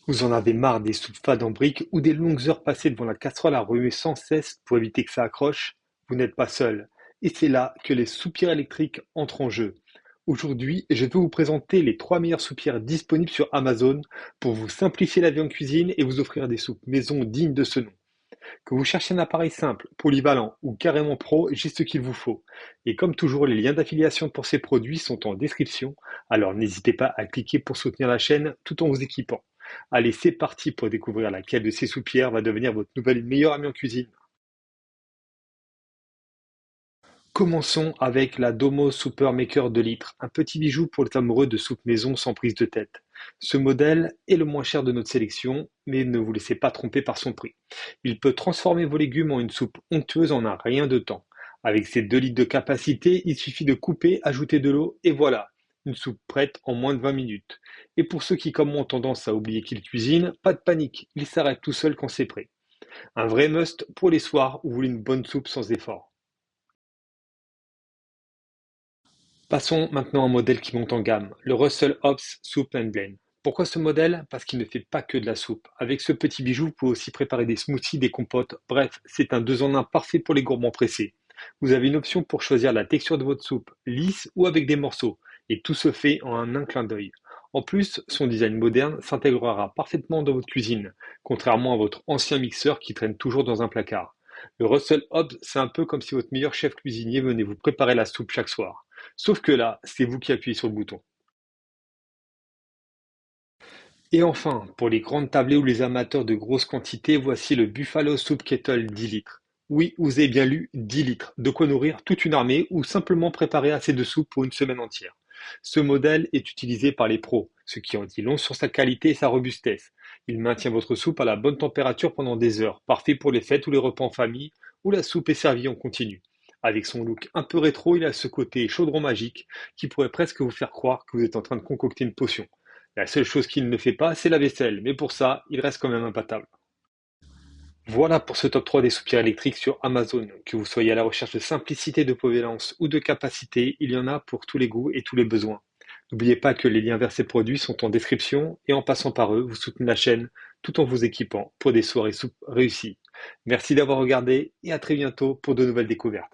Vous en avez marre des soupes fades en briques ou des longues heures passées devant la casserole à remuer sans cesse pour éviter que ça accroche? Vous n'êtes pas seul. Et c'est là que les soupières électriques entrent en jeu. Aujourd'hui, je vais vous présenter les 3 meilleures soupières disponibles sur Amazon pour vous simplifier la vie en cuisine et vous offrir des soupes maison dignes de ce nom. Que vous cherchiez un appareil simple, polyvalent ou carrément pro, j'ai ce qu'il vous faut. Et comme toujours, les liens d'affiliation pour ces produits sont en description, alors n'hésitez pas à cliquer pour soutenir la chaîne tout en vous équipant. Allez, c'est parti pour découvrir laquelle de ces soupières va devenir votre nouvelle meilleure amie en cuisine. Commençons avec la Domo Super Maker 2 litres, un petit bijou pour les amoureux de soupe maison sans prise de tête. Ce modèle est le moins cher de notre sélection, mais ne vous laissez pas tromper par son prix. Il peut transformer vos légumes en une soupe onctueuse en un rien de temps. Avec ses 2 litres de capacité, il suffit de couper, ajouter de l'eau et voilà, une soupe prête en moins de 20 minutes. Et pour ceux qui, comme moi, ont tendance à oublier qu'ils cuisinent, pas de panique, il s'arrête tout seul quand c'est prêt. Un vrai must pour les soirs où vous voulez une bonne soupe sans effort. Passons maintenant à un modèle qui monte en gamme, le Russell Hobbs Soup and Blend. Pourquoi ce modèle? Parce qu'il ne fait pas que de la soupe. Avec ce petit bijou, vous pouvez aussi préparer des smoothies, des compotes. Bref, c'est un 2 en un parfait pour les gourmands pressés. Vous avez une option pour choisir la texture de votre soupe, lisse ou avec des morceaux. Et tout se fait en un clin d'œil. En plus, son design moderne s'intégrera parfaitement dans votre cuisine, contrairement à votre ancien mixeur qui traîne toujours dans un placard. Le Russell Hobbs, c'est un peu comme si votre meilleur chef cuisinier venait vous préparer la soupe chaque soir. Sauf que là, c'est vous qui appuyez sur le bouton. Et enfin, pour les grandes tablées ou les amateurs de grosses quantités, voici le Buffalo Soup Kettle 10 litres. Oui, vous avez bien lu 10 litres, de quoi nourrir toute une armée ou simplement préparer assez de soupe pour une semaine entière. Ce modèle est utilisé par les pros, ce qui en dit long sur sa qualité et sa robustesse. Il maintient votre soupe à la bonne température pendant des heures, parfait pour les fêtes ou les repas en famille, où la soupe est servie en continu. Avec son look un peu rétro, il a ce côté chaudron magique qui pourrait presque vous faire croire que vous êtes en train de concocter une potion. La seule chose qu'il ne fait pas, c'est la vaisselle, mais pour ça, il reste quand même imbattable. Voilà pour ce top 3 des soupirs électriques sur Amazon. Que vous soyez à la recherche de simplicité, de polyvalence ou de capacité, il y en a pour tous les goûts et tous les besoins. N'oubliez pas que les liens vers ces produits sont en description et en passant par eux, vous soutenez la chaîne tout en vous équipant pour des soirées soupes réussies. Merci d'avoir regardé et à très bientôt pour de nouvelles découvertes.